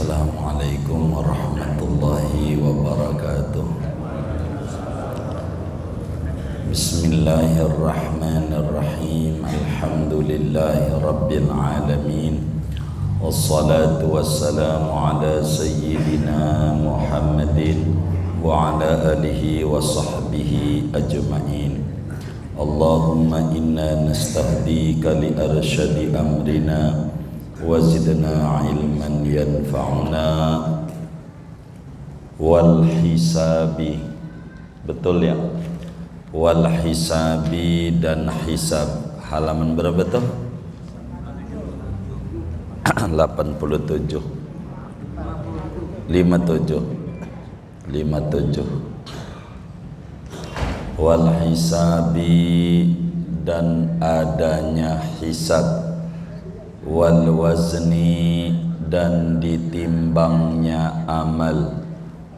Assalamualaikum warahmatullahi wabarakatuh. Bismillahirrahmanirrahim. Alhamdulillahi rabbil alamin. Wassalatu wassalamu ala sayyidina Muhammadin wa ala alihi wa sahbihi ajma'in. Allahumma inna nastahdika li arsyadi amrina wazidna ilman yanfa'una wal hisabi. Betul ya? Wal hisabi dan hisab. Halaman berapa tuh? 87 57 wal hisabi dan adanya hisab, wal wazni dan ditimbangnya amal,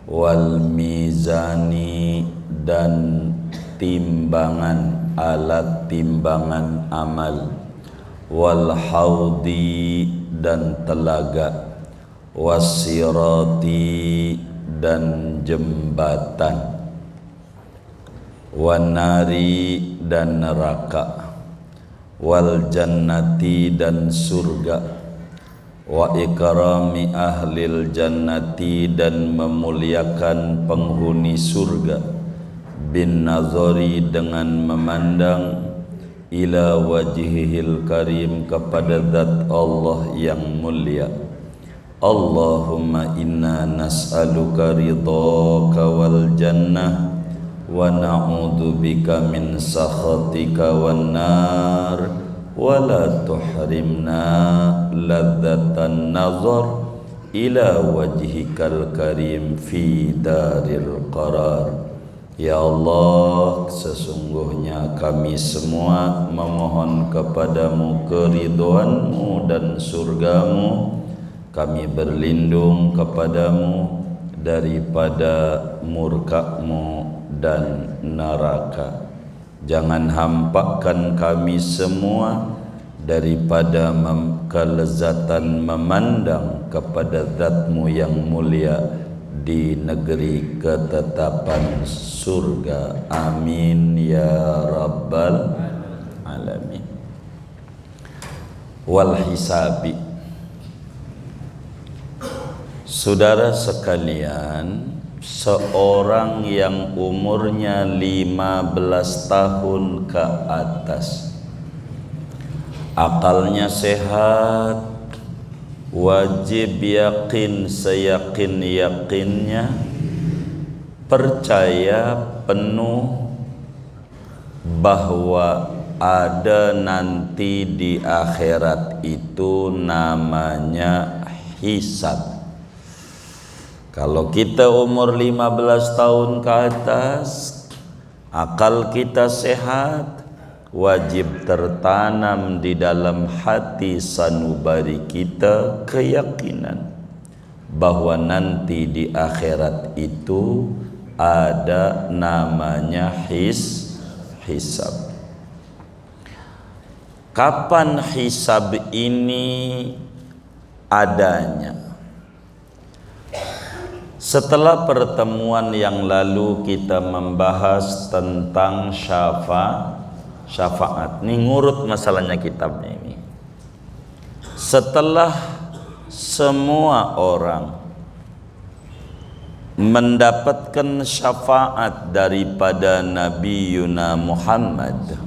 wal mizani dan timbangan, alat timbangan amal, wal haudi dan telaga, wasirati dan jembatan, wanari dan neraka, wal jannati dan surga, wa ikrami ahlil jannati dan memuliakan penghuni surga, bin nazari dengan memandang, ila wajhihil karim kepada zat Allah yang mulia. Allahumma inna nas'aluka ridhaka wal jannah wa na'udzu bika min sakhatika wan nar wa la tuhrimna ladzatan nazar ila wajhikal karim fi daril qarar. Ya Allah, sesungguhnya kami semua memohon kepadamu keridhoanmu dan surgamu. Kami berlindung kepadamu daripada murkamu dan neraka. Jangan hampakan kami semua daripada kelezatan memandang kepada zatmu yang mulia di negeri ketetapan surga. Amin ya rabbal alamin. Wal hisabi. Saudara sekalian, seorang yang umurnya 15 tahun ke atas, akalnya sehat, wajib yakin seyakin-yakinnya, percaya penuh bahwa ada nanti di akhirat itu namanya hisab. Kalau kita umur 15 tahun ke atas, akal kita sehat, wajib tertanam di dalam hati sanubari kita keyakinan bahwa nanti di akhirat itu ada namanya hisab. Kapan hisab ini adanya? Setelah pertemuan yang lalu kita membahas tentang syafaat. Ini ngurut masalahnya kitabnya ini. Setelah semua orang mendapatkan syafaat daripada Nabi Yuna Muhammad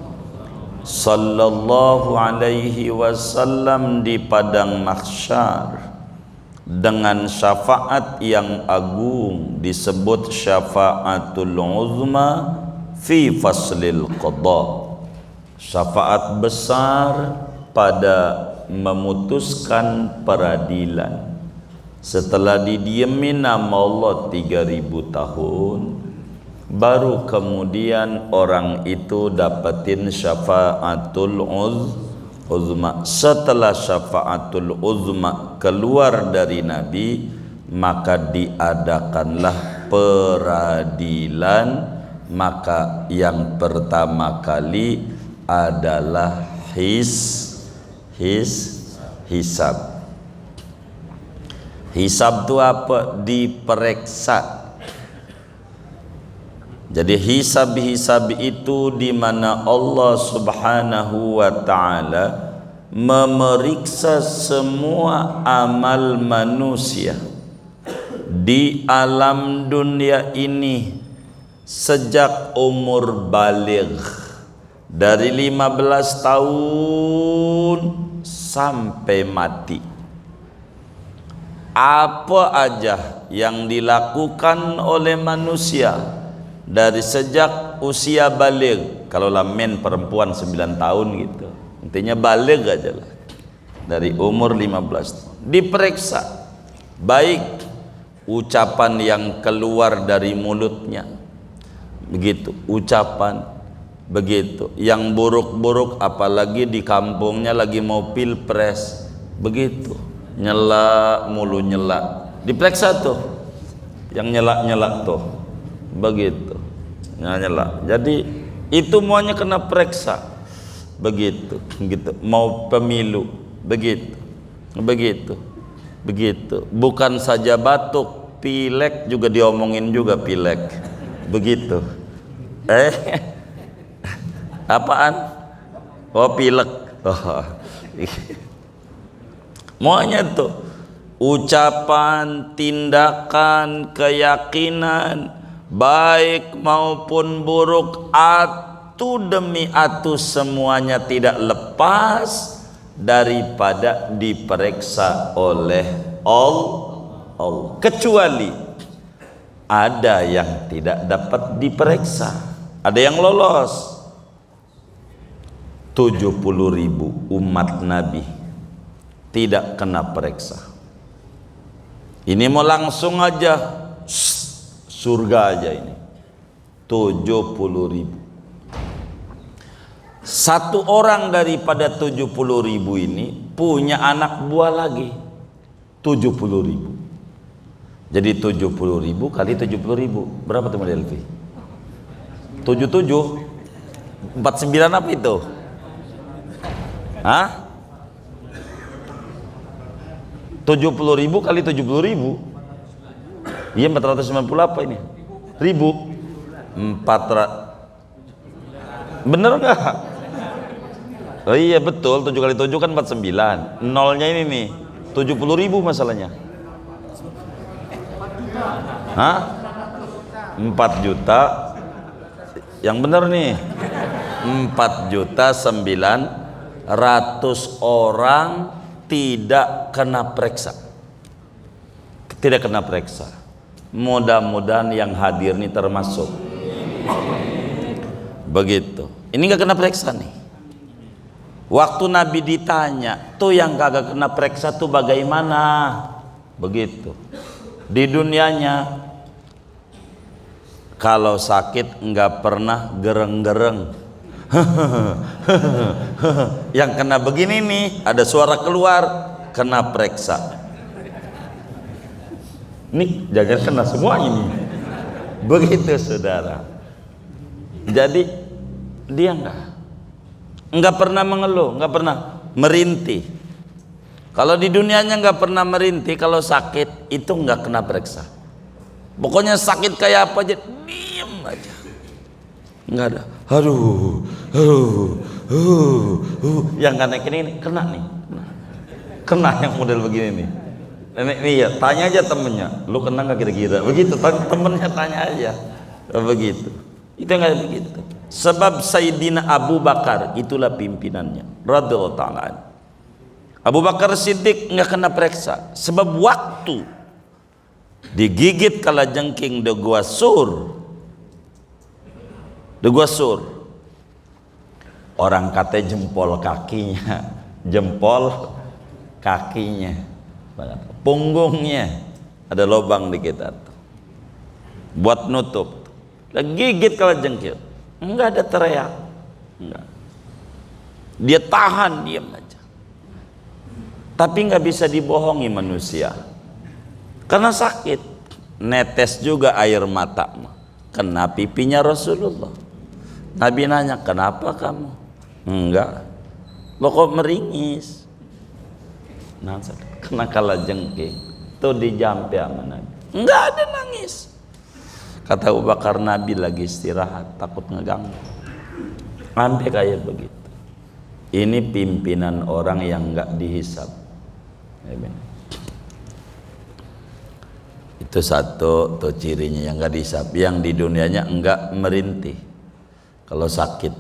sallallahu alaihi wasallam di padang mahsyar dengan syafaat yang agung disebut syafaatul uzma fi faslil qada, syafaat besar pada memutuskan peradilan. Setelah didiemin nama Allah 3000 tahun, baru kemudian orang itu dapatin syafaatul uzma. Setelah syafaatul uzma keluar dari Nabi, maka diadakanlah peradilan. Maka yang pertama kali adalah hisab. Hisab itu apa? Diperiksa. Jadi hisab-hisab itu di mana Allah Subhanahu wa taala memeriksa semua amal manusia di alam dunia ini sejak umur baligh, dari 15 tahun sampai mati. Apa aja yang dilakukan oleh manusia dari sejak usia baligh, kalau lamen perempuan 9 tahun gitu, intinya baligh aja lah, dari umur 15 tahun diperiksa, baik ucapan yang keluar dari mulutnya, begitu ucapan, begitu yang buruk-buruk, apalagi di kampungnya lagi mau pilpres, begitu nyela mulu, nyela diperiksa tuh, yang nyela tuh, begitu nyela. Jadi itu semuanya kena periksa, begitu gitu. Mau pemilu, begitu bukan saja batuk, pilek juga diomongin juga, pilek, begitu. Apaan? Oh, pilek. Oh. Semuanya tuh ucapan, tindakan, keyakinan, baik maupun buruk, atu demi atu semuanya tidak lepas daripada diperiksa oleh Allah. Kecuali ada yang tidak dapat diperiksa, ada yang lolos. 70.000 umat Nabi tidak kena periksa. Ini mau langsung aja surga aja ini. 70.000. Satu orang daripada 70.000 ini punya anak buah lagi 70.000. Jadi 70.000 kali 70.000 berapa tuh Mbak Delvi? 77 49 apa itu? Hah? 70.000 kali 70.000. Iya 490 apa ini? Ribu. 400. Bener nggak? Oh iya betul, 7 kali 7 kan 49. Nolnya ini nih 70.000 masalahnya. Hah? 4 juta. Yang bener nih 4.900.000 orang tidak kena periksa. Tidak kena periksa. Mudah-mudahan yang hadir nih termasuk. Begitu. Ini nggak kena periksa nih. Waktu Nabi ditanya, tuh yang kagak kena periksa tuh bagaimana? Begitu. Di dunianya, kalau sakit nggak pernah gereng-gereng. Yang kena begini nih, ada suara keluar, kena periksa. Nih jangan kena semua ini. Begitu saudara. Jadi dia nggak pernah mengeluh, nggak pernah merintih. Kalau di dunianya nggak pernah merintih, kalau sakit itu nggak kena periksa. Pokoknya sakit kayak apa aja, diem aja. Nggak ada. Yang nggak naik ini kena nih. Kena yang model begini nih. Ini ya, tanya aja temennya, lu kena nggak kira-kira? Begitu, temennya tanya aja. Begitu. Itu nggak begitu. Sebab Sayyidina Abu Bakar itulah pimpinannya. Radhiyallahu ta'ala. Abu Bakar Siddiq nggak kena periksa. Sebab waktu digigit kalajengking de Gua Sur. Orang kata jempol kakinya, punggungnya ada lubang di kita tuh, buat nutup. Gigit kalajengking, enggak ada teriak, enggak. Dia tahan, diam aja. Tapi nggak bisa dibohongi manusia, karena sakit. Netes juga air mata, kena pipinya Rasulullah. Nabi nanya, kenapa kamu? Enggak. Lo kok meringis? Nah, kena kalajengking. Tuh dijampe sama Nabi. Enggak ada nangis. Kata Abu Bakar, Nabi lagi istirahat, takut ngeganggu. Sampai kayak begitu. Ini pimpinan orang yang enggak dihisab. Itu satu tuh cirinya, yang enggak dihisab. Yang di dunianya enggak merintih kalau sakit.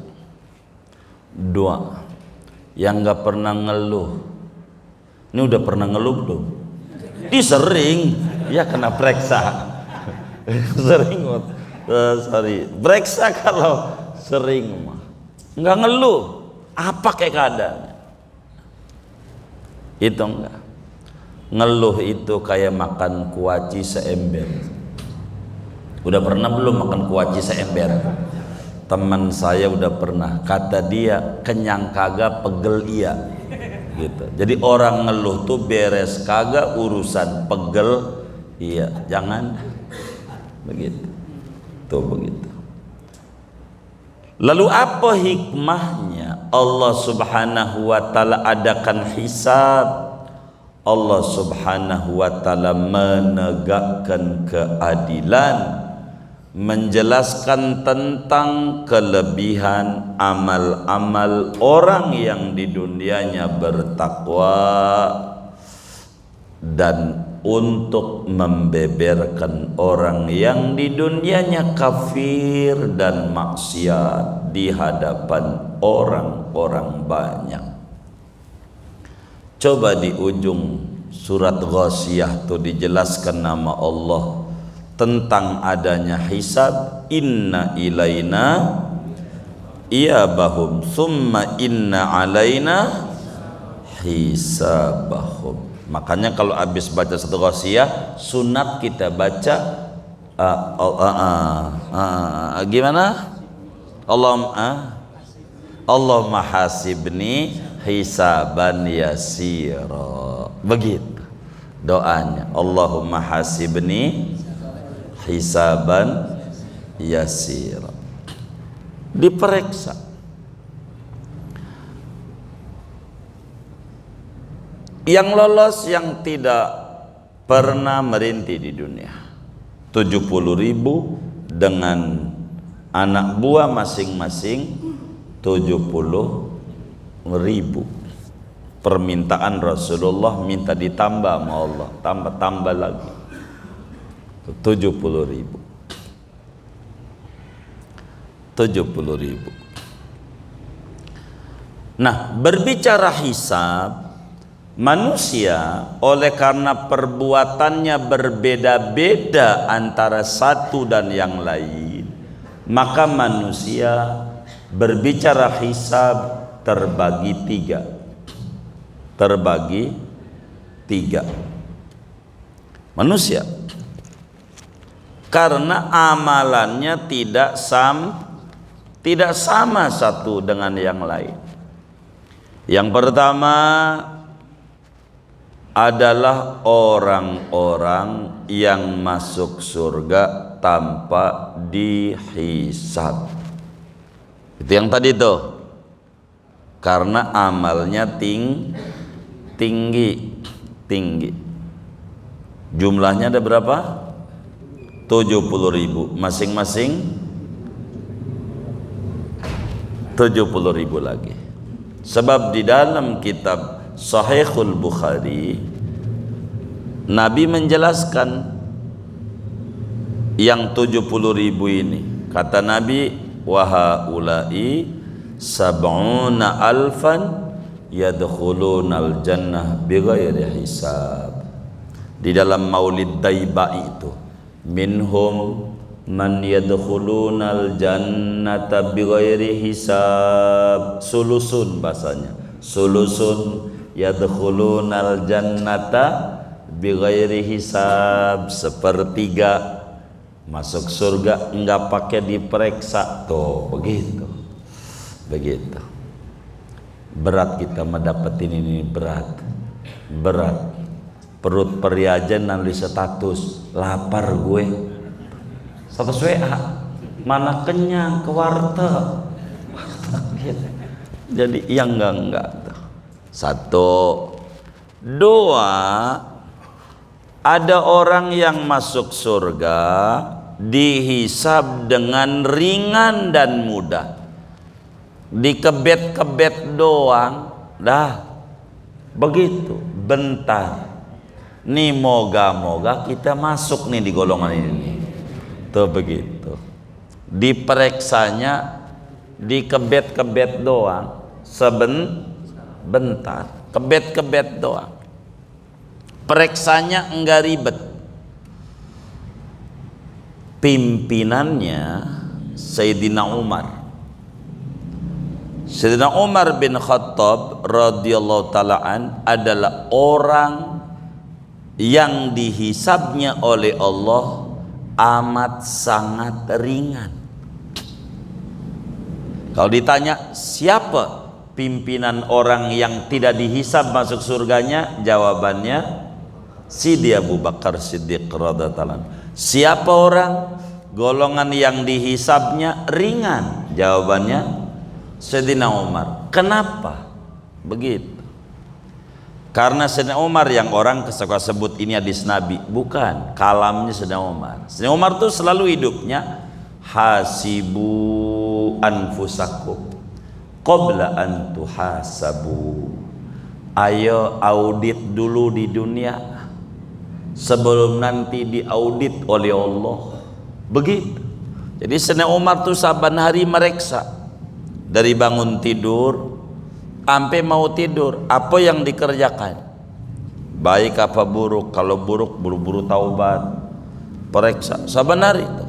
Dua, yang enggak pernah ngeluh. Ini udah pernah ngeluh belum? Ini sering, ya kena periksa. Sering, periksa kalau sering mah. Enggak ngeluh, apa kayak keadaannya? Itu enggak. Ngeluh itu kayak makan kuaci seember. Udah pernah belum makan kuaci seember? Teman saya udah pernah, kata dia kenyang kagak pegel iya gitu. Jadi orang ngeluh tuh beres kagak urusan pegel iya, jangan begitu. Tuh begitu. Lalu apa hikmahnya Allah Subhanahu wa taala adakan hisab? Allah Subhanahu wa taala menegakkan keadilan, menjelaskan tentang kelebihan amal-amal orang yang di dunianya bertakwa, dan untuk membeberkan orang yang di dunianya kafir dan maksiat di hadapan orang-orang banyak. Coba di ujung surat Ghasyiyah tuh dijelaskan nama Allah tentang adanya hisab. Inna ilaina iyabahum summa inna alaina hisabahum. Makanya kalau habis baca satu Ghasyiyah, sunat kita baca gimana? Allahumma hasibni hisaban yasira. Begitu doanya. Allahumma hasibni hisaban yasira. Diperiksa. Yang lolos, yang tidak pernah merintih di dunia 70.000 dengan anak buah masing-masing 70.000. Permintaan Rasulullah minta ditambah sama Allah, tambah lagi 70.000. Nah, berbicara hisab, manusia oleh karena perbuatannya berbeda-beda antara satu dan yang lain, maka manusia berbicara hisab terbagi tiga manusia, karena amalannya tidak sama satu dengan yang lain. Yang pertama adalah orang-orang yang masuk surga tanpa dihisab. Itu yang tadi tuh, karena amalnya tinggi. Jumlahnya ada berapa? 70.000, masing-masing 70.000 lagi. Sebab di dalam kitab Sahihul Bukhari, Nabi menjelaskan yang 70.000 ini. Kata Nabi, wahaulai sab'una alfan yadkhulunal jannah bighairi hisab. Di dalam Maulid Daibai itu, minhum man yadkhulunal jannata bighairi hisab. Sulusun bahasanya, sulusun yadkhulunal jannata bighairi hisab. Sepertiga masuk surga enggak pakai diperiksa. Tuh begitu. Berat kita mendapetin ini, berat. Perut periajan nulis status, lapar gue, status WA, mana kenyang ke warteg. Jadi yang enggak tuh. Satu, dua, Ada orang yang masuk surga dihisab dengan ringan dan mudah, dikebet-kebet doang dah begitu, bentar nih, moga-moga kita masuk nih di golongan ini tuh begitu. Dipereksanya dikebet-kebet doang, bentar, kebet-kebet doang, pereksanya enggak ribet. Pimpinannya Sayyidina Umar. Sayyidina Umar bin Khattab radhiyallahu ta'ala adalah orang yang dihisabnya oleh Allah amat sangat ringan. Kalau ditanya siapa pimpinan orang yang tidak dihisab masuk surganya, jawabannya Sidi Abu Bakar Siddiq radhiyallahu ta'ala. Siapa orang golongan yang dihisabnya ringan, jawabannya Sayyidina Umar. Kenapa begitu? Karena Sayyidina Umar yang orang suka sebut ini hadis Nabi, bukan, kalamnya Sayyidina Umar. Sayyidina Umar tuh selalu hidupnya hasibu anfusakum qabla an tuhasabu. Ayo audit dulu di dunia sebelum nanti diaudit oleh Allah. Begitu. Jadi Sayyidina Umar tuh saban hari mereksa, dari bangun tidur sampai mau tidur, apa yang dikerjakan, baik apa buruk. Kalau buruk, buru-buru taubat, periksa saban hari itu.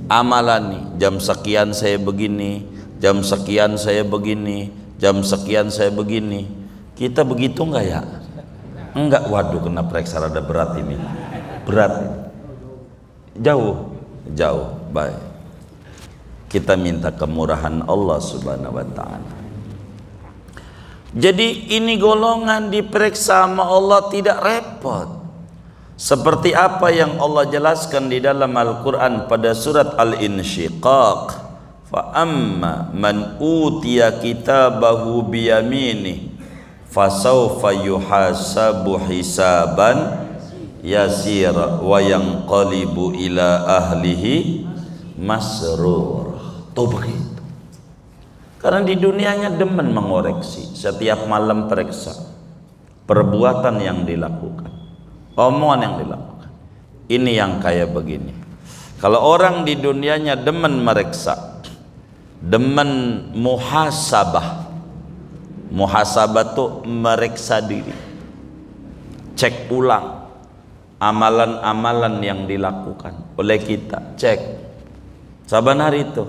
Amalan nih, jam sekian saya begini, jam sekian saya begini, jam sekian saya begini. Kita begitu enggak ya? Enggak. Waduh, kena periksa rada berat ini, berat, jauh. Baik, kita minta kemurahan Allah subhanahu wa ta'ala. Jadi ini golongan diperiksa sama Allah tidak repot, seperti apa yang Allah jelaskan di dalam Al-Quran pada surat Al-Insyiqaq. Fa amma man utiya kitabahu biyamini fasawfa yuhasabu hisaban yasira wa yanqalibu ila ahlihi masrur. Tuh begitu. Karena di dunianya demen mengoreksi, setiap malam periksa perbuatan yang dilakukan, omongan yang dilakukan. Ini yang kayak begini. Kalau orang di dunianya demen meriksa, demen muhasabah. Muhasabah tuh meriksa diri, cek ulang amalan-amalan yang dilakukan oleh kita, cek saban hari itu.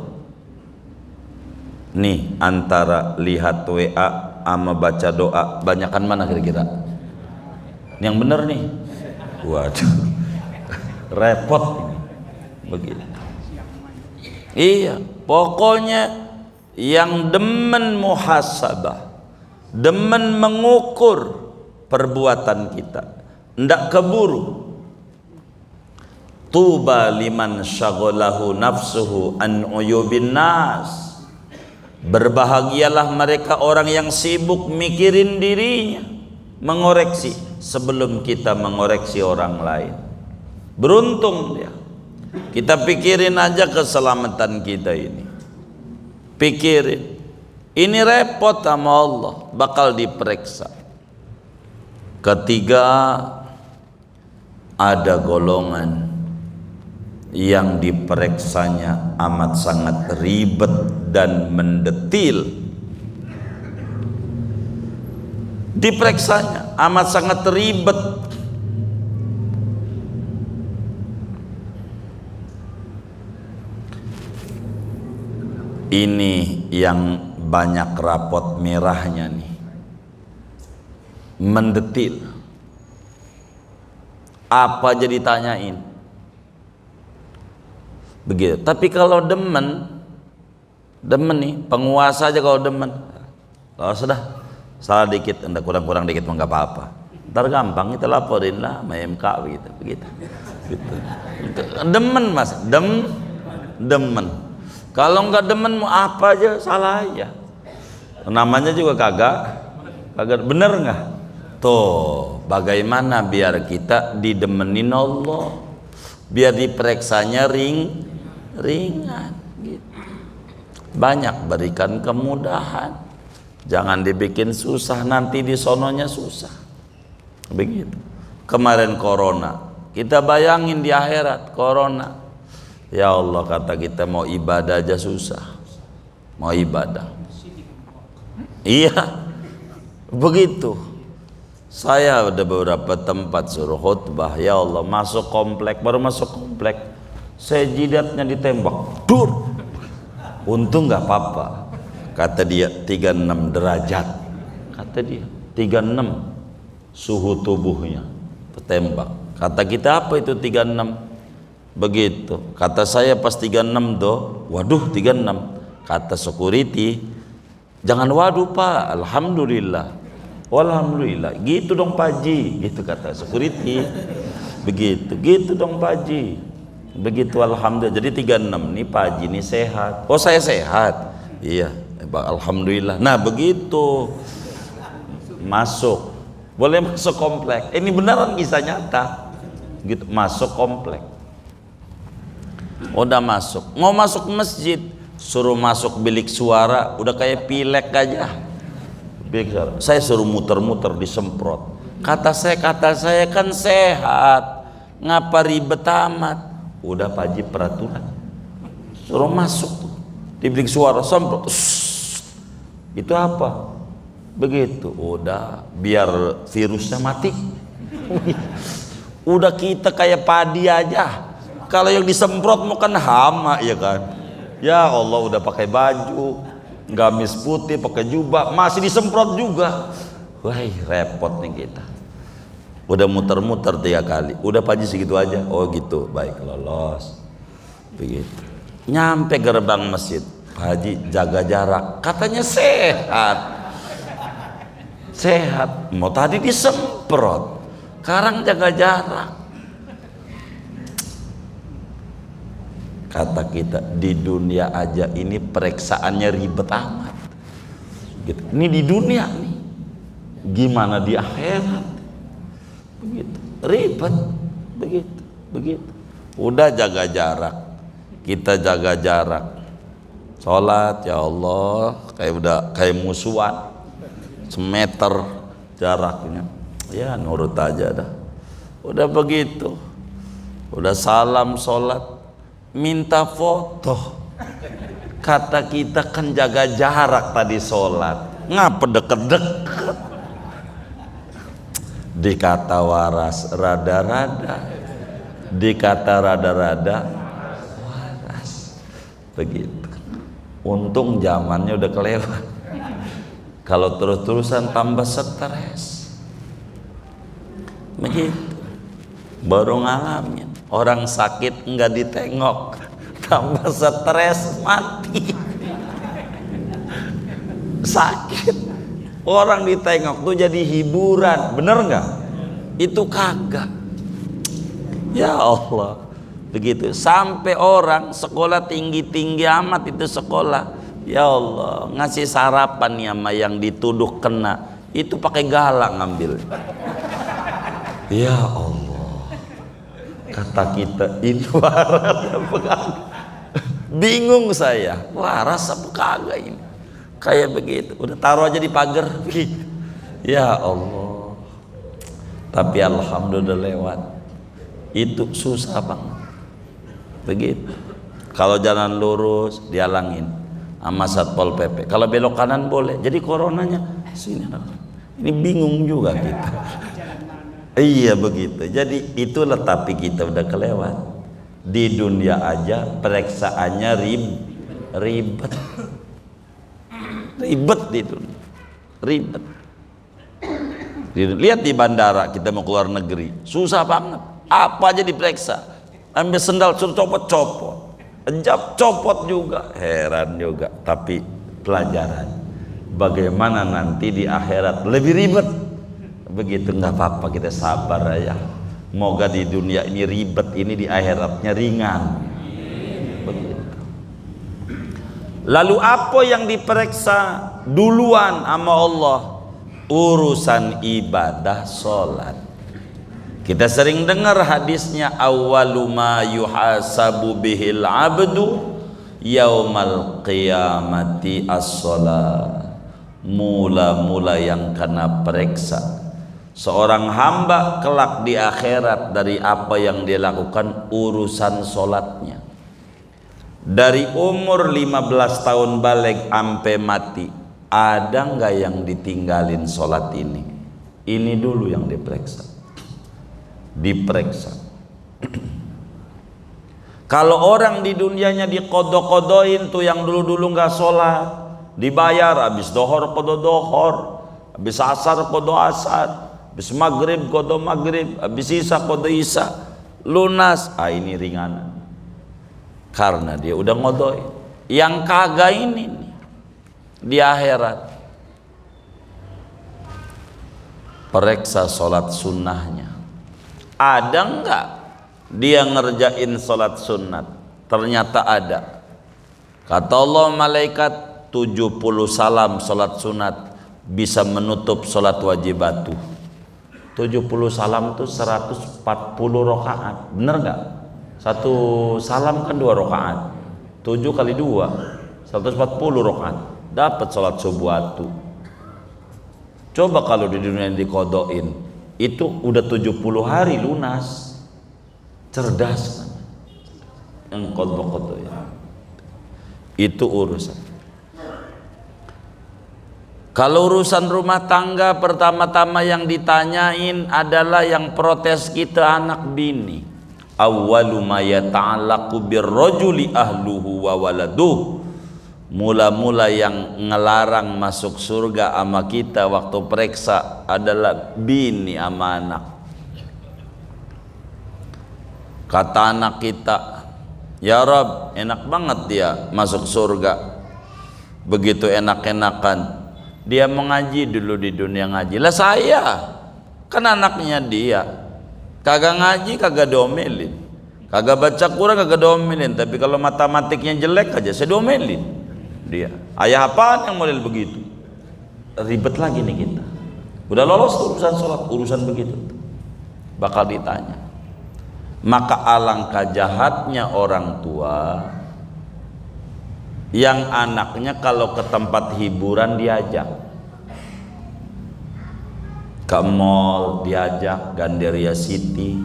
Nih, antara lihat WA sama baca doa, banyakan mana kira-kira? Yang bener nih. Waduh, repot ini. Begitu. Iya, pokoknya yang demen muhasabah, demen mengukur perbuatan kita, ndak keburu. Tuba liman syaghalahu nafsuhu an uyubin nas. Berbahagialah mereka orang yang sibuk mikirin dirinya, mengoreksi sebelum kita mengoreksi orang lain. Beruntung dia. Kita pikirin aja keselamatan kita ini. Pikirin. Ini repot sama Allah, bakal diperiksa. Ketiga, ada golongan yang diperiksanya amat sangat ribet dan mendetil. Diperiksanya amat sangat ribet. Ini yang banyak rapot merahnya nih, mendetil. Apa aja ditanyain. Begitu. Tapi kalau demen nih, penguasa aja kalau demen, kalau sudah salah dikit, enggak kurang-kurang dikit enggak apa-apa, ntar gampang kita laporin lah sama MK begitu. Demen mas, demen. Kalau enggak demen mau apa aja salah aja, namanya juga kagak bener enggak? Tuh, bagaimana biar kita didemenin Allah, biar dipereksanya ringan gitu. Banyak berikan kemudahan, jangan dibikin susah, nanti di sononya susah. Begitu. Kemarin corona, kita bayangin di akhirat corona. Ya Allah, kata kita mau ibadah aja susah. Mau ibadah. Iya. Begitu. Saya ada beberapa tempat suruh khutbah, ya Allah, masuk komplek, baru masuk komplek, saya jidatnya ditembak, dur. Untung nggak apa-apa. Kata dia 36 derajat. Kata dia 36 suhu tubuhnya tertembak. Kata kita apa itu 36? Begitu. Kata saya pas 36 tuh, waduh 36. Kata security, jangan waduh Pak, alhamdulillah. Alhamdulillah, gitu dong Pak Haji, gitu kata security. Begitu, gitu dong Pak Haji. Begitu alhamdulillah. Jadi 36 nih Pak Haji ini sehat. Oh saya sehat. Iya, alhamdulillah. Nah begitu masuk, boleh masuk komplek. Ini beneran kisah nyata. Gitu masuk komplek. Udah masuk, mau masuk masjid, suruh masuk bilik suara, udah kayak pilek aja. Saya suruh muter-muter disemprot. Kata saya kan sehat, ngapa ribet amat? Udah Pak Haji peraturan, suruh masuk di bilik suara semprot. Itu apa? Begitu. Udah biar virusnya mati. Udah kita kayak padi aja. Kalau yang disemprot mau kan hama ya kan. Ya Allah, udah pakai baju gamis putih, pakai jubah, masih disemprot juga. Wah, repot nih kita. Udah muter-muter 3 kali. Udah Pak Haji segitu aja. Oh gitu, baik, lolos. Begitu. Nyampe gerbang masjid, Pak Haji jaga jarak. Katanya sehat. Sehat. Mau tadi disemprot, sekarang jaga jarak. Kata kita, di dunia aja ini pereksaannya ribet amat gitu. Ini di dunia nih, gimana di akhirat? Begitu, ribet. Begitu. Udah jaga jarak, kita jaga jarak. Sholat ya Allah, kayak musuhan, semeter jaraknya. Ya nurut aja dah. Udah begitu, udah salam sholat, minta foto. Kata kita kan jaga jarak tadi sholat, ngapa deket-deket? Dikata waras rada-rada, dikata rada-rada waras. Begitu. Untung zamannya udah kelewat. Kalau terus-terusan tambah stres. Begitu. Baru ngalamin. Orang sakit nggak ditengok, tambah stres mati. Sakit, orang ditengok tuh jadi hiburan, bener nggak? Itu kagak. Ya Allah, begitu. Sampai orang sekolah tinggi-tinggi amat itu sekolah. Ya Allah, ngasih sarapan ya sama yang dituduh kena, itu pakai galak ngambil. Ya Allah. Kata kita, ini waras apa kagak? Bingung saya, waras apa kagak ini? Kayak begitu, udah taruh aja di pagar. Ya Allah. Tapi alhamdulillah lewat. Itu susah banget. Begitu. Kalau jalan lurus dihalangin sama Satpol PP. Kalau belok kanan boleh. Jadi coronanya sini. Ini bingung juga kita. Iya begitu. Jadi itulah, tapi kita udah kelewat. Di dunia aja pereksaannya ribet. Ribet di dunia. Ribet. Lihat di bandara kita mau keluar negeri, susah banget. Apa aja diperiksa. Ambil sendal suruh copot. Jab copot juga. Heran juga. Tapi pelajaran. Bagaimana nanti di akhirat lebih ribet. Begitu, nggak apa-apa, kita sabar aja. Moga di dunia ini ribet, ini di akhiratnya ringan. Begitu. Lalu apa yang diperiksa duluan sama Allah urusan ibadah sholat. Kita sering dengar hadisnya, awwalu ma yuhasabu bihil abdu yaumal qiyamati as-sholat. Mula-mula yang kena periksa seorang hamba kelak di akhirat dari apa yang dia lakukan urusan sholatnya. Dari umur 15 tahun balik sampai mati, ada nggak yang ditinggalin sholat ini? Ini dulu yang diperiksa. Kalau orang di dunianya dikodok-kodoin tuh yang dulu-dulu nggak sholat, dibayar habis dohor kodo dohor, habis asar kodo asar, habis maghrib kodo maghrib, habis isya kodo isya, lunas. Ini ringanan karena dia udah ngodoin. Yang kagak ini nih, di akhirat periksa sholat sunnahnya. Ada enggak dia ngerjain sholat sunnat? Ternyata ada. Kata Allah, malaikat 70 salam sholat sunat bisa menutup sholat wajibatu. 70 salam itu 140 rakaat. Bener nggak? Satu salam kan 2 rakaat. 7 kali 2 140 rakaat. Dapat sholat subuhatu. Coba kalau di dunia yang dikodoin, itu udah 70 hari lunas. Cerdas kan? Yang kodok-kodok ya. Itu urusan. Kalau urusan rumah tangga, pertama-tama yang ditanyain adalah yang protes kita anak bini. Awwalu ma yata'allaqu birrajuli ahluhu wa waladuh. Mula-mula yang ngelarang masuk surga sama kita waktu periksa adalah bini sama anak. Kata anak kita, ya Rabb, enak banget dia masuk surga. Begitu enak-enakan dia mengaji dulu di dunia ngaji. Lah saya kan anaknya dia, kagak ngaji, kagak diomelin, kagak baca Quran, kagak diomelin. Tapi kalau matematiknya jelek aja saya diomelin dia. Ayah apaan yang model begitu? Ribet lagi nih kita. Udah lolos urusan sholat, urusan begitu bakal ditanya. Maka alangkah jahatnya orang tua yang anaknya kalau ke tempat hiburan diajak, ke mall diajak, Gandaria City,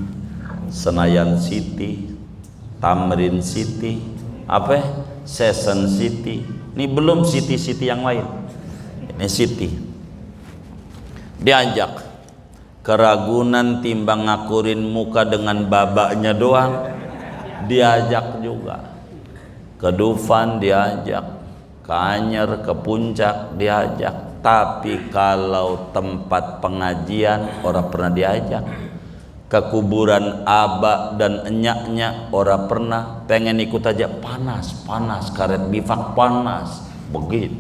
Senayan City, Tamrin City, Session City. Ini belum city-city yang lain. Ini city. Diajak ke Ragunan, timbang ngakurin muka dengan babaknya doang, diajak juga. Ke Dufan diajak, ke Anyer, ke Puncak diajak. Tapi kalau tempat pengajian orang pernah diajak. Ke kuburan abah dan enyaknya orang pernah. Pengen ikut aja, panas karet bifak panas begitu.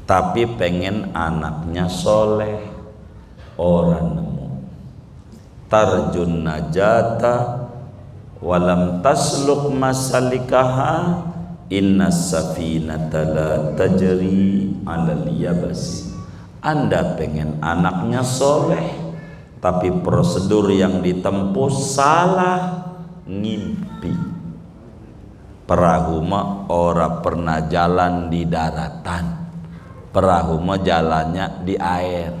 Tapi pengen anaknya soleh, orang nemu. Tarjun najata walam tasluk masalikaha inna safinata la tajri alal yabasi. Anda pengen anaknya soleh, tapi prosedur yang ditempuh salah, ngimpi. Perahu mah ora pernah jalan di daratan, perahu mah jalannya di air.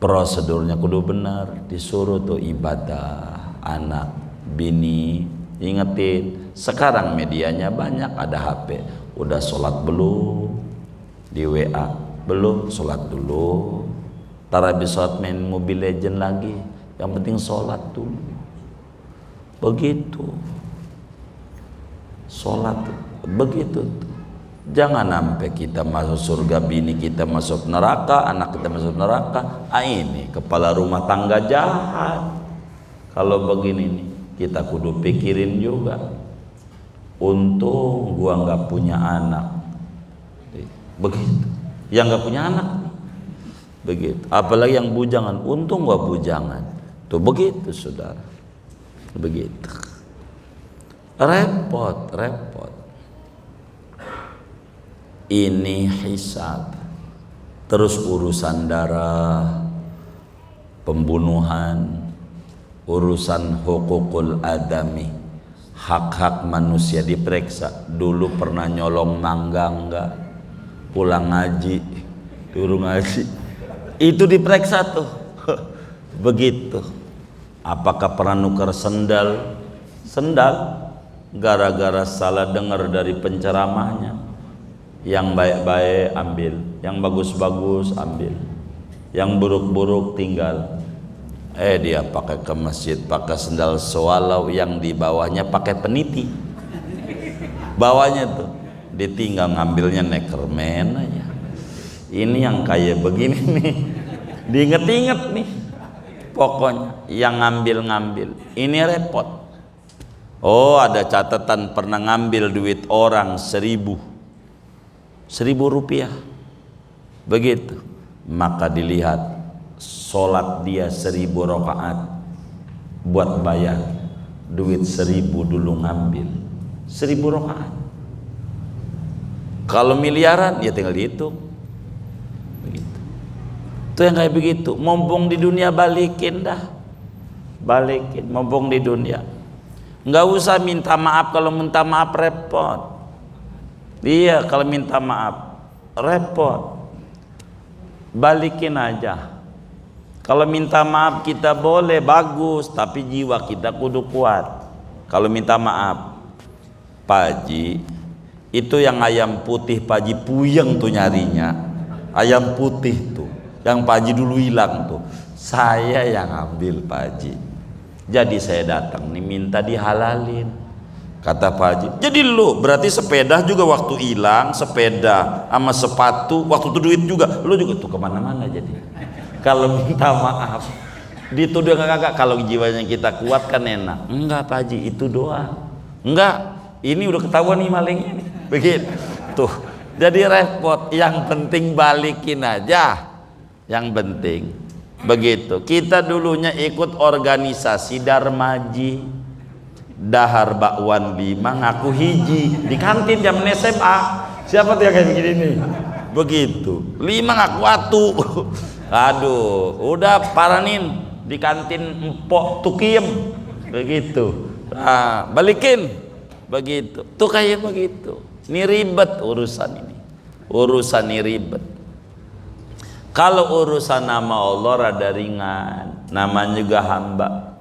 Prosedurnya kudu benar, disuruh tuh ibadah anak bini. Ingetin, sekarang medianya banyak, ada HP. Udah sholat belum? Di WA belum? Sholat dulu. Tar habis sholat main Mobile Legend lagi. Yang penting sholat dulu. Begitu. Sholat begitu. Jangan sampai kita masuk surga, bini kita masuk neraka, anak kita masuk neraka. Ini kepala rumah tangga jahat. Kalau begini nih, kita kudu pikirin juga. Untung gua nggak punya anak. Begitu. Yang nggak punya anak, begitu. Apalagi yang bujangan. Untung gua bujangan. Tuh begitu, saudara. Begitu. Repot. Ini hisab. terus urusan darah, pembunuhan, urusan hukukul adami, hak-hak manusia diperiksa. Dulu pernah nyolong mangga enggak, pulang ngaji, turun ngaji, itu diperiksa tuh. Begitu. Apakah pernah nuker sendal gara-gara salah dengar dari penceramahnya? Yang baik-baik ambil, yang bagus-bagus ambil, yang buruk-buruk tinggal. Dia pakai ke masjid pakai sendal sewalau yang di bawahnya pakai peniti, bawahnya tuh ditinggal, ngambilnya Neckerman aja. Ini yang kayak begini nih diinget-inget nih, pokoknya yang ngambil ini repot. Oh, ada catatan pernah ngambil duit orang 1.000 rupiah, begitu, maka dilihat sholat dia 1.000 rakaat buat bayar duit 1.000 dulu ngambil 1.000 rakaat. Kalau miliaran ya tinggal dihitung, begitu. Itu yang kayak begitu. Mumpung di dunia balikin dah, balikin. Mumpung di dunia nggak usah minta maaf. Kalau minta maaf repot. Iya, kalau minta maaf repot, balikin aja. Kalau minta maaf kita boleh, bagus, tapi jiwa kita kudu kuat. Kalau minta maaf, Pak Haji, itu yang ayam putih Pak Haji puyeng tuh nyarinya, ayam putih tuh yang Pak Haji dulu hilang tuh, saya yang ambil Pak Haji. Jadi saya datang nih minta dihalalin. Kata Pak Haji, jadi lu berarti sepeda juga waktu hilang, sepeda sama sepatu waktu itu duit juga, lu juga tuh kemana-mana. Jadi kalau minta maaf dituduh kagak, kalau jiwanya kita kuat kan enak. Enggak Pak Haji, itu doang. Enggak, ini udah ketahuan nih malingnya nih. Begitu tuh, jadi repot. Yang penting balikin aja, yang penting. Begitu. Kita dulunya ikut organisasi Darmaji, Dahar Bakwan 5 ngaku hiji di kantin zaman SMA. Siapa tuh yang kayak begini nih? Begitu. 5 ngaku atu. Aduh, udah paranin di kantin empok tukiem. Begitu. Nah, balikin. Begitu. Tuh kayak begitu. Ini ribet urusan ini. Urusan ini ribet. Kalau urusan nama Allah rada ringan, namanya juga hamba.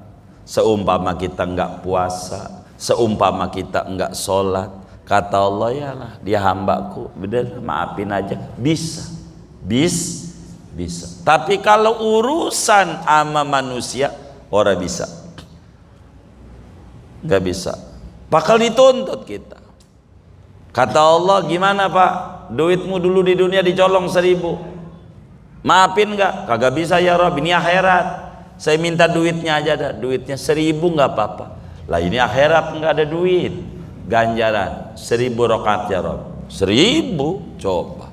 Seumpama kita enggak puasa, seumpama kita enggak sholat, kata Allah, ya lah dia hambaku, bener, maafin aja, bisa. Tapi kalau urusan sama manusia, orang bisa, enggak bisa, bakal dituntut kita. Kata Allah, gimana Pak, duitmu dulu di dunia dicolong 1.000, maafin nggak? Kagak bisa ya Rob, ini akhirat. Saya minta duitnya aja dah, duitnya 1.000 nggak apa-apa. Lah ini akhirat nggak ada duit. Ganjaran 1.000 rakaat ya Rob. 1.000, coba.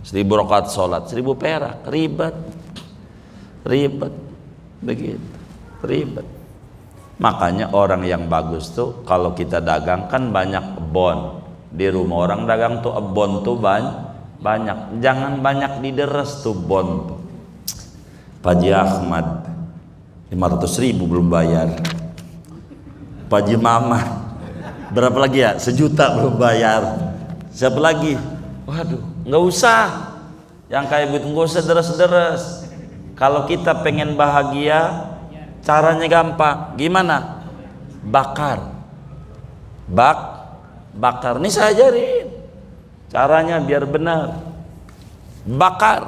1.000 rakaat sholat, 1.000 perak, ribet, begitu, ribet. Makanya orang yang bagus tuh kalau kita dagang kan banyak bon. Di rumah orang dagang tuh bon tuh banyak, jangan banyak dideres tuh bon tuh. Pak Haji Ahmad 500.000 belum bayar. Pak Haji Mama berapa lagi ya, 1 juta belum bayar. Siapa lagi? Waduh, nggak usah yang kayak begitu, nggak usah deres-deres. Kalau kita pengen bahagia, caranya gampang. Gimana? Bakar. Bakar. Ini saya ajarin caranya biar benar. Bakar.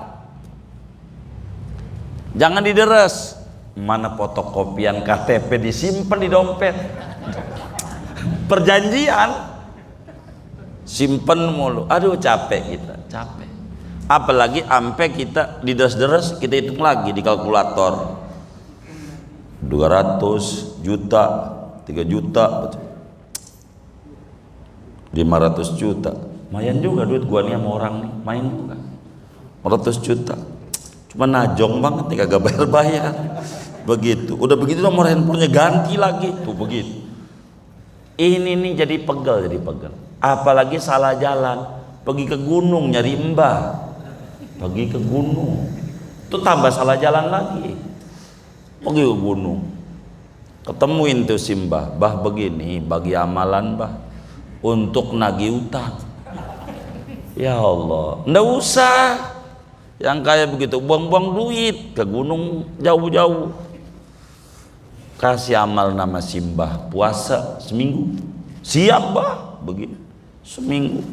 Jangan dideres. Mana fotokopian KTP disimpan di dompet. Perjanjian simpen mulu. Aduh capek kita, capek. Apalagi ampe kita dideres-deres, kita hitung lagi di kalkulator. 200 juta, 3 juta, 500 juta. Lumayan juga duit gua nih sama orang nih, main juga. 100 juta. Cuma najong banget nih, kagak bayar-bayar. Begitu. Udah begitu nomor handphonenya ganti lagi. Tuh begitu. Ini nih jadi pegel. Apalagi salah jalan, pergi ke gunung nyari mbah. pergi ke gunung, itu tambah salah jalan lagi. Pergi ke gunung, ketemuin tuh Simbah, bah begini bagi amalan bah untuk nagih utang. Ya Allah, ndak usah yang kayak begitu buang-buang duit ke gunung jauh-jauh. Kasih amal nama Simbah, puasa seminggu, siap bah begini seminggu.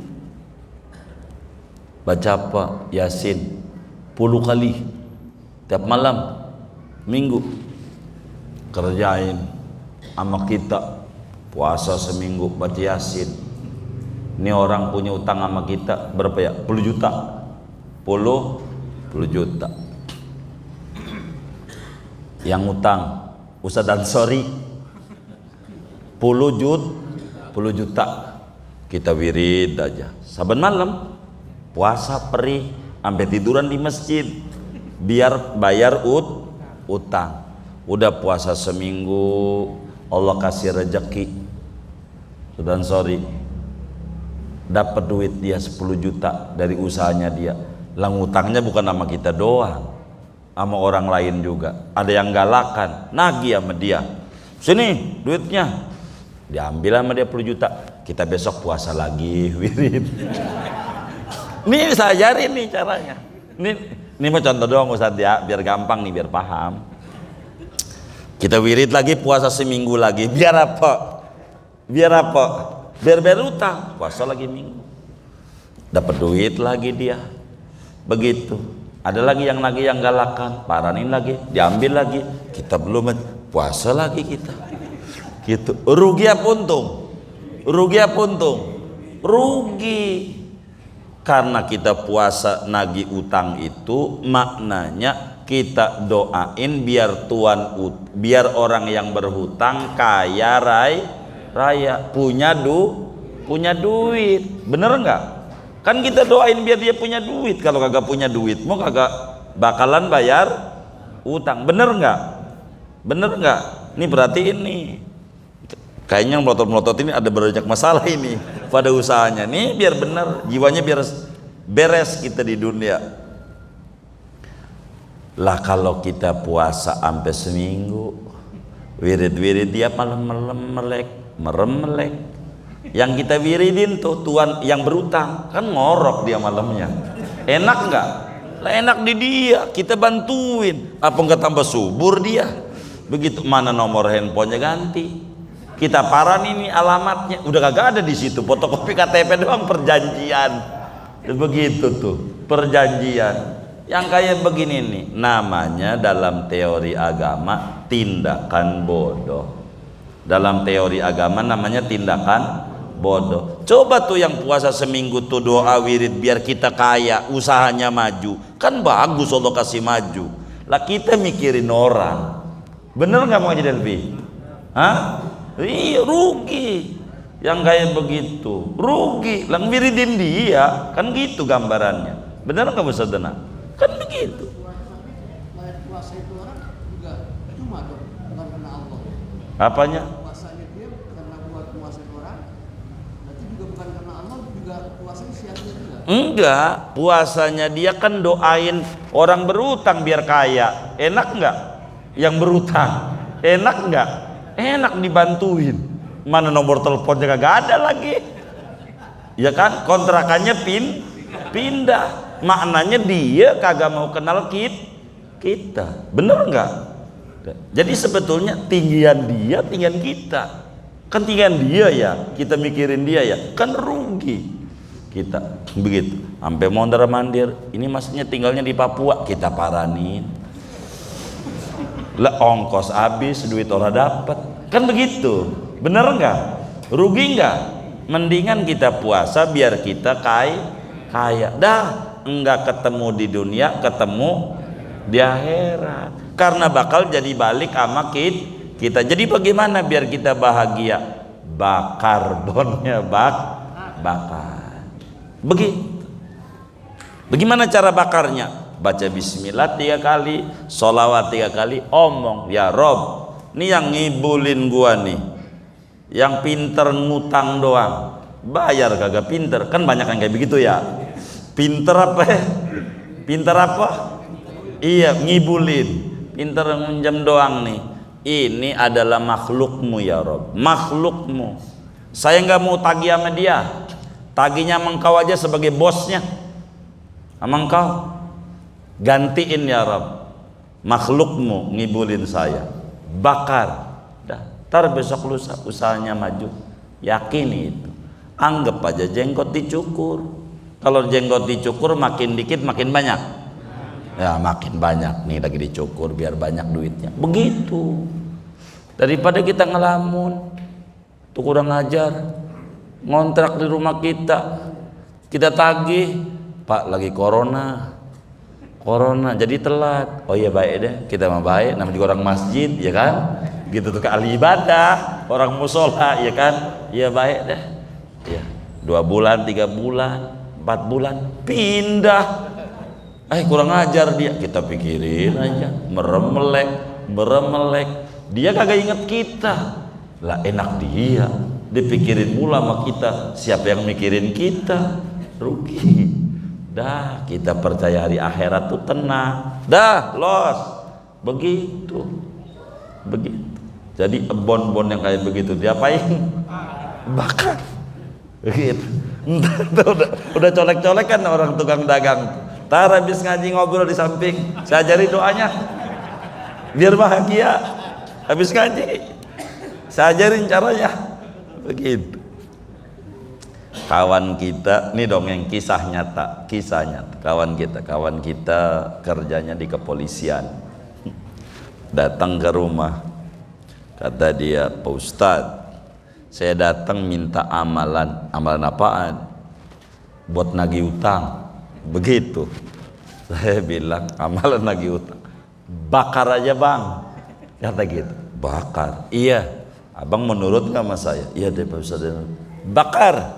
Baca apa? Yasin 10 kali tiap malam minggu. Kerjain sama kita puasa seminggu baca Yasin. Ini orang punya utang sama kita berapa ya? 10 juta 10 juta. Yang utang Ustadz Ansori 10 juta. Kita wirid aja saban malam, puasa perih sampai tiduran di masjid biar bayar utang. Udah puasa seminggu, Allah kasih rezeki. Ustadz Ansori dapat duit dia 10 juta dari usahanya dia. Lang utangnya bukan sama kita doang, sama orang lain juga. Ada yang galakan, nagih sama dia. Sini duitnya, diambil sama dia 10 juta. Kita besok puasa lagi, wirid. Nih saya ajarin nih caranya. Ini mah contoh doang Ustaz ya, biar gampang nih, biar paham. Kita wirid lagi, puasa seminggu lagi. Biar apa? Biar bayar utang. Puasa lagi minggu. Dapat duit lagi dia. Begitu. Ada lagi yang galakan, paranin lagi, diambil lagi. Kita belum puasa lagi kita. Gitu. Rugi apa untung? Rugi. Karena kita puasa nagih utang itu maknanya kita doain biar orang yang berhutang kaya raya, punya duit. Bener nggak? Kan kita doain biar dia punya duit. Kalau kagak punya duit mau kagak bakalan bayar utang. Bener nggak? Ini berarti ini kayaknya melotot-melotot ini ada banyak masalah ini pada usahanya. Nih biar benar, jiwanya biar beres kita di dunia. Lah kalau kita puasa sampai seminggu, wirid dia malam merem melek. Yang kita wiridin tuh tuan yang berutang, kan ngorok dia malamnya. Enak nggak? Lah enak di dia, kita bantuin. Apa nggak tambah subur dia? Begitu, mana nomor handphonenya ganti. Kita paran ini alamatnya, udah kagak ada di situ, fotokopi KTP doang, perjanjian. Begitu tuh, perjanjian. Yang kayak begini nih, namanya dalam teori agama tindakan bodoh. Dalam teori agama namanya tindakan bodoh. Coba tuh yang puasa seminggu tuh doa wirid biar kita kaya, usahanya maju. Kan bagus Allah kasih maju. Lah kita mikirin orang. Bener nggak mau jadi lebih? Hah? Iya, rugi. Yang kayak begitu rugi, lang wiridin dia, kan gitu gambarannya. Benar nggak Ustaz Dana? Kan begitu. Puasa itu orang juga cuma dong, bukan karena Allah. Apanya? Puasanya dia karena buat puasa orang, berarti juga bukan karena Allah, juga puasanya sia-sia juga. Enggak, puasanya dia kan doain orang berutang biar kaya. Enak nggak? Yang berutang, enak nggak? Enak dibantuin. Mana nomor teleponnya kagak ada lagi, ya kan? Kontrakannya pindah. Maknanya dia kagak mau kenal kita. Bener nggak? Jadi sebetulnya tinggian dia, tinggian kita. Kan tinggian dia ya, kita mikirin dia ya, kan rugi kita. Begitu. Sampai mondar mandir. Ini maksudnya tinggalnya di Papua, kita paranin. Lah ongkos habis, duit orang dapat. Kan begitu. Bener nggak? Rugi nggak? Mendingan kita puasa biar kita kaya. Dah, enggak ketemu di dunia, ketemu di akhirat. Karena bakal jadi balik sama kita. Jadi bagaimana biar kita bahagia? Bakar bonnya, bakar. Begitu. Bagaimana cara bakarnya? Baca bismillah 3 kali, sholawat 3 kali, omong, ya Rob, nih yang ngibulin gua nih, yang pinter ngutang doang, bayar kagak pinter. Kan banyak yang kayak begitu ya, pinter apa ya? Pintar apa? Iya, ngibulin. Pintar minjam doang nih. Ini adalah makhlukmu ya Rob, makhlukmu. Saya nggak mau tagih sama dia. Tagihnya engkau aja sebagai bosnya. Sama engkau. Gantiin ya Rob. Makhlukmu ngibulin saya. Bakar. Dah, tar besok lusa usahanya maju. Yakini itu. Anggap aja jenggot dicukur. Kalau jenggot dicukur makin dikit makin banyak. Ya makin banyak nih lagi dicukur biar banyak duitnya. Begitu. Daripada kita ngelamun, tuh kurang ajar, ngontrak di rumah kita tagih, Pak lagi corona jadi telat. Oh iya baik deh, kita mah baik, namanya juga orang masjid ya kan, gitu tuh ke ahli ibadah, orang musola ya kan, iya baik deh, ya 2 bulan, 3 bulan, 4 bulan pindah. Kurang ajar dia, kita pikirin aja, meremelek, dia kagak inget kita, lah enak dia, dipikirin mula sama kita, siapa yang mikirin kita, rugi. Dah kita percaya hari akhirat tuh tenang, dah los, begitu. Jadi bon-bon yang kayak begitu diapain? Bakar, begitu. udah colek-colek kan orang tukang dagang. Tar habis ngaji ngobrol di samping, saya ajari doanya biar bahagia. Habis ngaji saya ajarin caranya begitu. Kawan kita nih dongeng kisah nyata. Kawan kita kerjanya di kepolisian, datang ke rumah, kata dia, Pak Ustadz saya datang minta amalan apaan? Buat nagih utang. Begitu. Saya bilang amalan nagih utang, bakar aja bang, kata gitu. Bakar, iya. Abang menurut nggak sama saya? Iya deh Pak Ustadz, bakar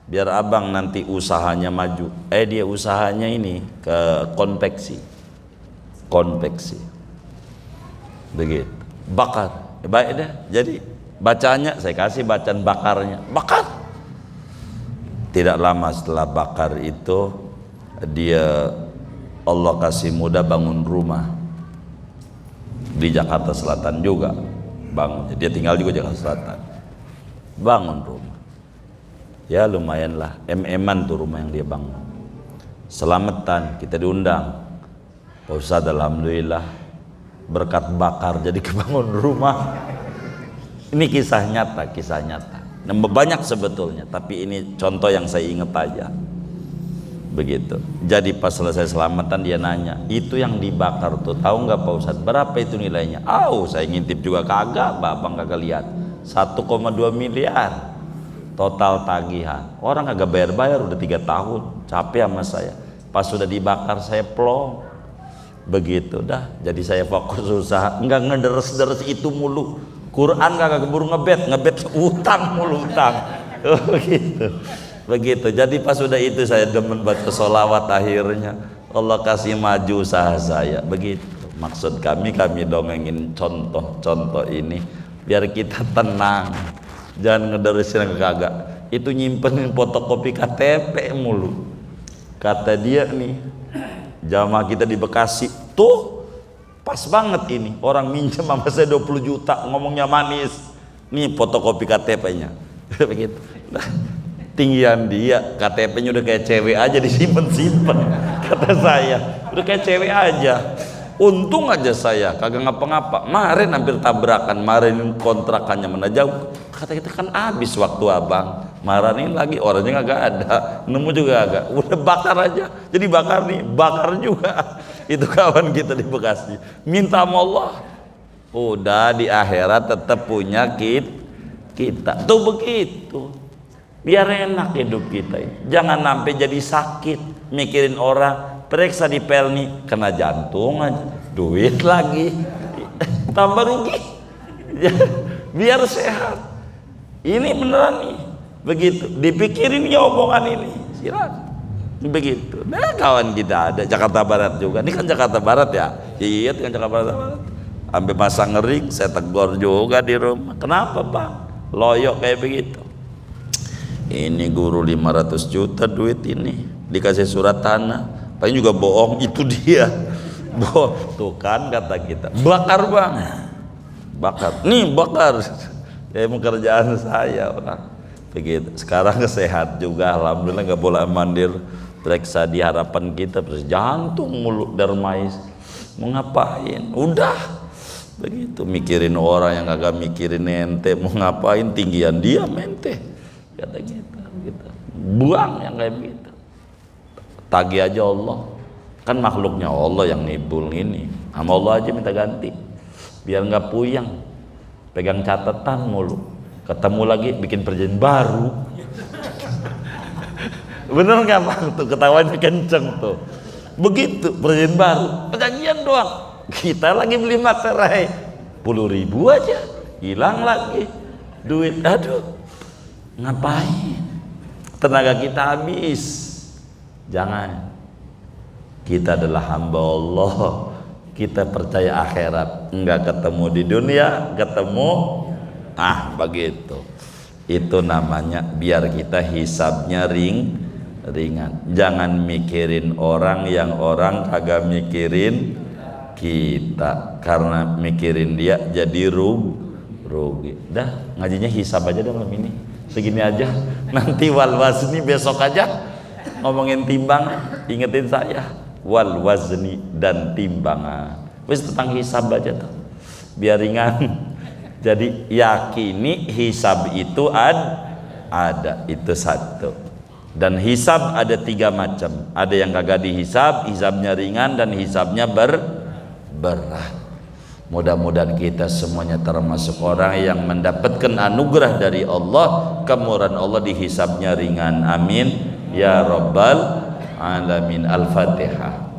biar abang nanti usahanya maju. Dia usahanya ini ke konveksi begitu. Bakar, baik deh. Jadi bacanya saya kasih bacaan bakarnya, bakar. Tidak lama setelah bakar itu dia Allah kasih mudah bangun rumah di Jakarta Selatan juga, bangun. Dia tinggal juga Jakarta Selatan, bangun rumah. Ya lumayan lah, em-eman tuh rumah yang dia bangun. Selamatan, kita diundang. Pak Ustadz alhamdulillah berkat bakar jadi kebangun rumah. Ini kisah nyata. Banyak sebetulnya, tapi ini contoh yang saya ingat aja. Begitu. Jadi pas selesai selamatan dia nanya, itu yang dibakar tuh tahu nggak Pak Ustadz berapa itu nilainya? Saya ngintip juga kagak, Babang kagak lihat. 1,2 miliar total tagihan. Orang kagak bayar udah 3 tahun, capek sama saya. Pas sudah dibakar saya plong. Begitu dah. Jadi saya fokus usaha, nggak ngederes-deres itu mulu. Quran kagak keburu ngebet utang mulu utang. Begitu. Jadi pas sudah itu saya demen baca sholawat, akhirnya Allah kasih maju usaha saya. Begitu. Maksud kami dongengin contoh-contoh ini biar kita tenang, jangan ngederesin kagak. Itu nyimpenin fotokopi KTP mulu. Kata dia nih, jamaah kita di Bekasi tuh pas banget ini orang minjem sama saya 20 juta, ngomongnya manis. Nih fotokopi KTP-nya. Begitu. Tinggian dia, KTP-nya udah kayak cewek aja disimpen-simpen. Kata saya, udah kayak cewek aja. Untung aja saya kagak ngapa-ngapa. Kemarin hampir tabrakan, kemarin kontrakannya mana jauh. Kata kita kan habis waktu abang. Marahin lagi, orangnya kagak ada, nemu juga agak. Udah bakar aja. Jadi bakar nih, bakar juga. Itu kawan kita di Bekasi. Minta sama Allah. Udah di akhirat tetap punya kita. Tuh begitu. Biar enak hidup kita ini. Jangan sampai jadi sakit mikirin orang, periksa di pelni kena jantung aja, duit lagi tambah rugi. Biar sehat. Ini beneran nih. Begitu. Dipikirin ya omongan ini. Silakan. Begitu. Nah kawan kita ada Jakarta Barat juga. Ini kan Jakarta Barat ya. Iya kan Jakarta Barat. Sampai pasang ngerik, saya tegur juga di rumah. Kenapa bang? Loyok kayak begitu. Ini guru 500 juta duit ini, dikasih surat tanah, katanya juga bohong, itu dia. Tuh kan kata kita, bakar bang, bakar, nih bakar. Ya pekerjaan saya orang begitu. Sekarang sehat juga, alhamdulillah, nggak boleh mandir, periksa di Harapan Kita, terus jantung mulu, dermais, mau ngapain? Udah begitu, mikirin orang yang kagak mikirin ente, mau ngapain, tinggian dia mente, kata kita, gitu. Buang yang kayak begitu, tagih aja Allah, kan makhluknya Allah yang nibul ini, sama Allah aja minta ganti, biar nggak puyeng, pegang catatan mulu, ketemu lagi bikin perjanjian baru. Bener nggak bang? Tuh ketawanya kenceng tuh, begitu perjanjian baru, perjanjian doang, kita lagi beli materai 10.000 aja hilang lagi duit. Aduh, ngapain, tenaga kita habis. Jangan, kita adalah hamba Allah, kita percaya akhirat, enggak ketemu di dunia, ketemu begitu. Itu namanya biar kita hisabnya ringan. Jangan mikirin orang yang orang kagak mikirin kita, karena mikirin dia jadi rugi. Dah, ngajinya hisab aja dah malam ini, segini aja. Nanti wal wazni besok aja ngomongin timbangan, ingetin saya wal wazni dan timbangan. Wis tentang hisab aja tuh, biar ringan. Jadi yakini hisab itu ada, itu satu. Dan hisab ada 3 macam. Ada yang kagak dihisab, hisabnya ringan, dan hisabnya berat. Mudah-mudahan kita semuanya termasuk orang yang mendapatkan anugerah dari Allah, kemurahan Allah, dihisabnya ringan. Amin ya rabbal alamin. Al-Fatihah.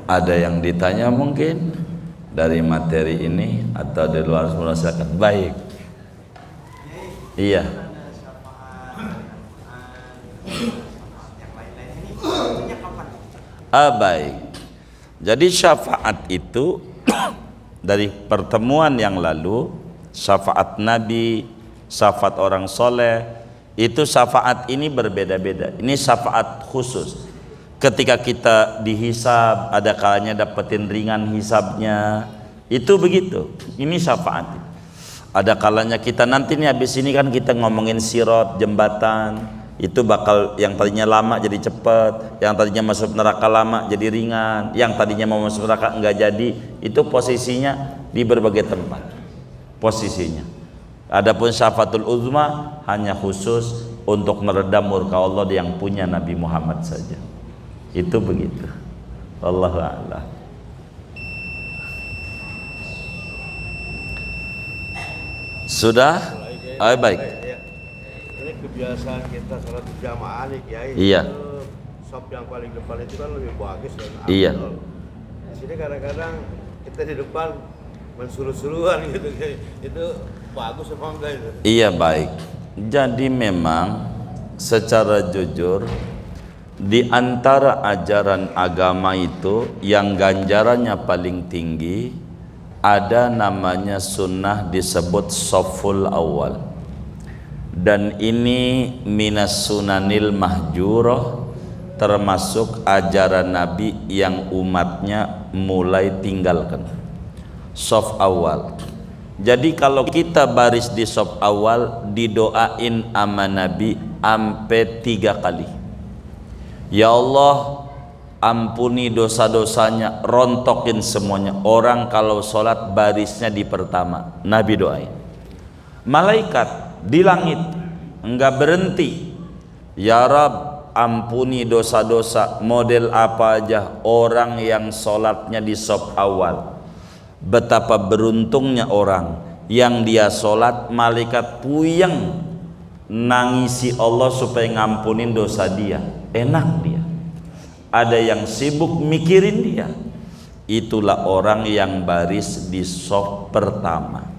Ada yang ditanya mungkin dari materi ini atau di luar, semua silakan. Baik. Iya. Baik. Jadi syafaat itu dari pertemuan yang lalu, syafaat Nabi, syafaat orang soleh, itu syafaat ini berbeda-beda. Ini syafaat khusus. Ketika kita dihisab, ada kalanya dapetin ringan hisabnya, itu begitu. Ini syafaat. Ada kalanya kita nanti nih habis ini kan kita ngomongin sirat, jembatan, itu bakal yang tadinya lama jadi cepat, yang tadinya masuk neraka lama jadi ringan, yang tadinya mau masuk neraka enggak jadi. Itu posisinya di berbagai tempat posisinya. Adapun syafaatul uzma hanya khusus untuk meredam murka Allah yang punya Nabi Muhammad saja. Itu begitu. Wallahu a'lam. Sudah? Baik. Ini kebiasaan kita salat jamaah nih Kiai. Iya. Sop yang paling depan itu kan lebih bagus dan afdol. Iya. Di sini kadang-kadang kita di depan mensuruh-suruhan gitu, itu bagus apa enggak itu? Iya, baik. Jadi memang secara jujur, di antara ajaran agama itu yang ganjarannya paling tinggi ada namanya sunnah disebut shaful awal, dan ini minas sunanil mahjurah, termasuk ajaran Nabi yang umatnya mulai tinggalkan. Shaf awal. Jadi kalau kita baris di shaf awal, didoain sama Nabi sampai 3 kali. Ya Allah, ampuni dosa-dosanya, rontokin semuanya. Orang kalau sholat barisnya di pertama, Nabi doain. Malaikat di langit enggak berhenti, ya Rab, ampuni dosa-dosa model apa aja orang yang sholatnya di shaf awal. Betapa beruntungnya orang yang dia sholat, malaikat puyeng nangisi Allah supaya ngampunin dosa dia. Enak dia. Ada yang sibuk mikirin dia. Itulah orang yang baris di shaf pertama.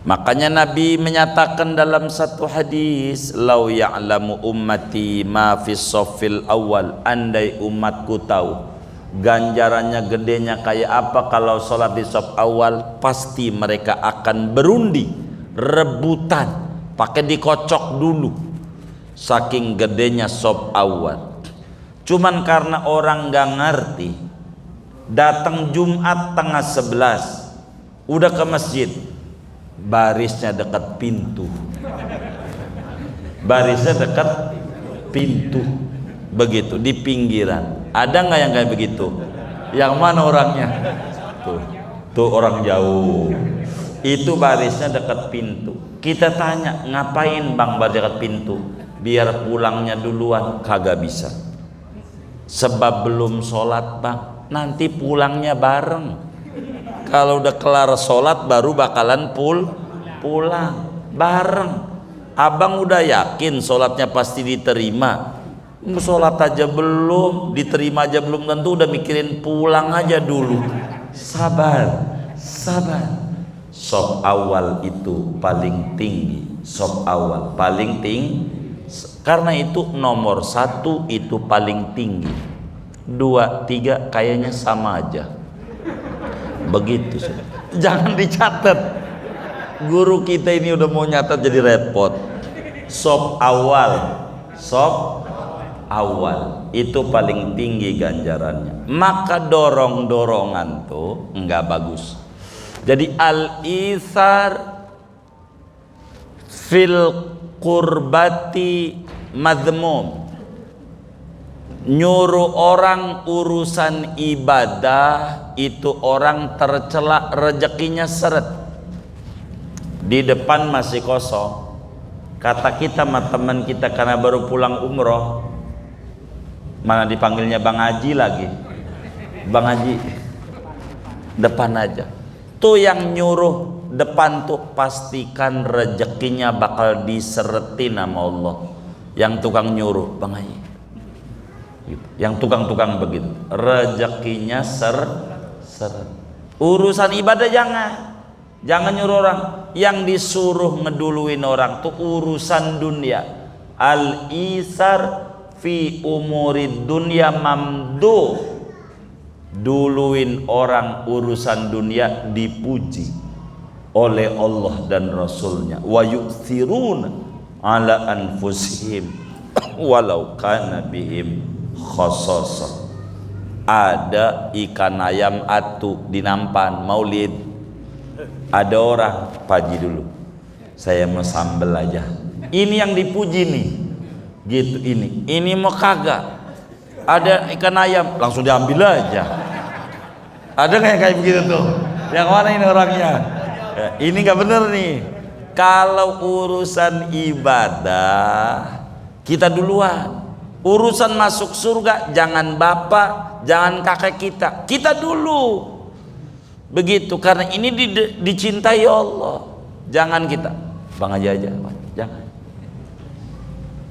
Makanya Nabi menyatakan dalam satu hadis, lau ya'lamu ummati ma fis shaffil awal, andai umatku tahu ganjarannya gedenya kayak apa kalau sholat di saf awal? Pasti mereka akan berundi, rebutan, pakai dikocok dulu, saking gedenya saf awal. Cuman karena orang gak ngerti, datang Jumat tengah 11 udah ke masjid, barisnya dekat pintu, barisnya dekat pintu, begitu di pinggiran. Ada nggak yang kayak begitu? Yang mana orangnya? Tuh orang jauh. Itu barisnya dekat pintu. Kita tanya, ngapain bang baris dekat pintu? Biar pulangnya duluan. Kagak bisa. Sebab belum sholat bang. Nanti pulangnya bareng. Kalau udah kelar sholat baru bakalan pulang bareng. Abang udah yakin sholatnya pasti diterima. Sholat aja belum, diterima aja belum tentu, udah mikirin pulang aja dulu. Sabar. Shaf awal itu paling tinggi. Shaf awal paling tinggi. Karena itu nomor 1 itu paling tinggi. 2, 3 kayaknya sama aja. Begitu. Jangan dicatat. Guru kita ini udah mau nyatat jadi repot. Shaf awal itu paling tinggi ganjarannya. Maka dorongan tuh enggak bagus. Jadi al-ithar fil qurbati madhmum, nyuruh orang urusan ibadah itu orang tercela, rezekinya seret. Di depan masih kosong. Kata kita sama teman kita karena baru pulang umroh, mana dipanggilnya Bang Haji lagi, Bang Haji, depan aja. Tuh yang nyuruh depan tuh pastikan rezekinya bakal diseretin sama Allah. Yang tukang nyuruh, Bang Haji, yang tukang-tukang begitu, rezekinya seret. Urusan ibadah jangan nyuruh orang. Yang disuruh ngeduluin orang tuh urusan dunia. Al-isar fi umurid dunya mamdu, duluin orang urusan dunia dipuji oleh Allah dan Rasulnya. Wa yu'thiruna ala anfusihim walau kana bihim khasasah. Ada ikan ayam atu di nampan maulid, ada orang, pagi dulu saya mau sambel aja, ini yang dipuji nih gitu. Ini mau kagak ada ikan ayam langsung diambil aja. Ada nggak yang kayak begitu tuh? Yang mana ini orangnya? Ya, ini nggak bener nih. Kalau urusan ibadah kita duluan. Urusan masuk surga jangan bapak, jangan kakek kita dulu. Begitu, karena ini dicintai Allah. Jangan kita Bang aja, jangan.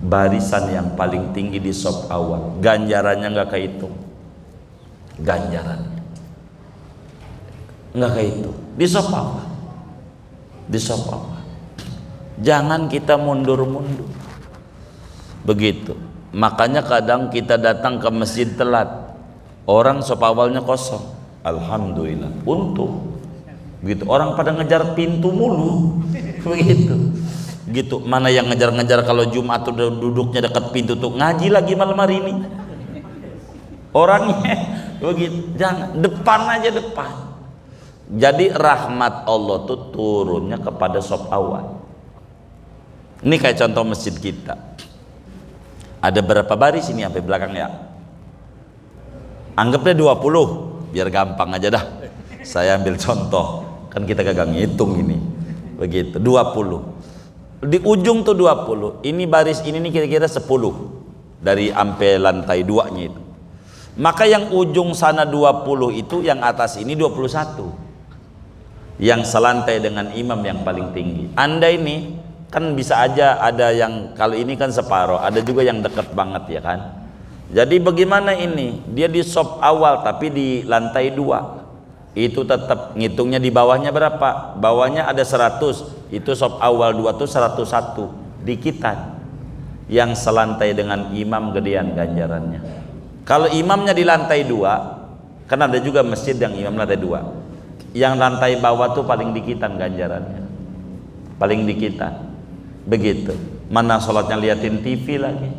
Barisan yang paling tinggi di shaf awal, ganjarannya nggak kehitung. Ganjarannya nggak kehitung di shaf awal. Jangan kita mundur-mundur. Begitu. Makanya kadang kita datang ke masjid telat, orang shaf awalnya kosong. Alhamdulillah, untung. Begitu. Orang pada ngejar pintu mulu. Begitu. Gitu. Mana yang ngejar-ngejar kalau Jumat udah duduknya dekat pintu tuh ngaji lagi malam hari ini. Orangnya begitu. Jangan, depan aja depan. Jadi rahmat Allah tuh turunnya kepada shaf awal. Ini kayak contoh masjid kita. Ada berapa baris ini sampai belakang ya? Anggapnya 20, biar gampang aja dah. Saya ambil contoh, kan kita kagak ngitung ini. Begitu, 20. Di ujung tuh 20. Ini baris ini nih kira-kira 10 dari sampai lantai 2-nya itu. Maka yang ujung sana 20 itu, yang atas ini 21. Yang selantai dengan imam yang paling tinggi. Anda ini kan bisa aja ada yang kalau ini kan separuh, ada juga yang dekat banget ya kan. Jadi bagaimana ini? Dia di shaf awal tapi di lantai 2. Itu tetap ngitungnya di bawahnya berapa? Bawahnya ada 100. Itu shaf awal 2 tuh 101. Dikitan. Yang selantai dengan imam gedean ganjarannya. Kalau imamnya di lantai 2, Kan ada juga masjid yang imam lantai 2. Yang lantai bawah tuh paling dikitan ganjarannya. Paling dikitan. Begitu. Mana sholatnya liatin TV lagi.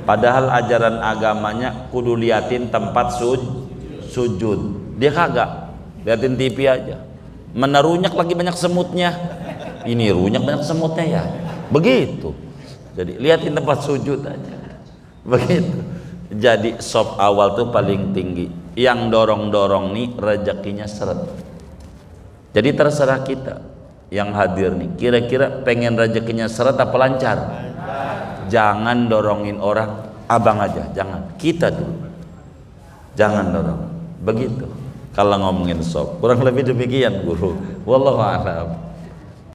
Padahal ajaran agamanya kudu liatin tempat sujud. Dia kagak. Liatin TV aja. Mana runyak lagi banyak semutnya. Ini runyak banyak semutnya ya. Begitu. Jadi liatin tempat sujud aja. Begitu. Jadi sop awal tuh paling tinggi. Yang dorong-dorong nih rezekinya seret. Jadi terserah kita yang hadir nih. Kira-kira pengen rezekinya seret apa lancar? Jangan dorongin orang, abang aja, jangan. Kita dulu. Jangan dorong. Begitu. Kalau ngomongin sop, kurang lebih demikian guru. Wallahu a'lam.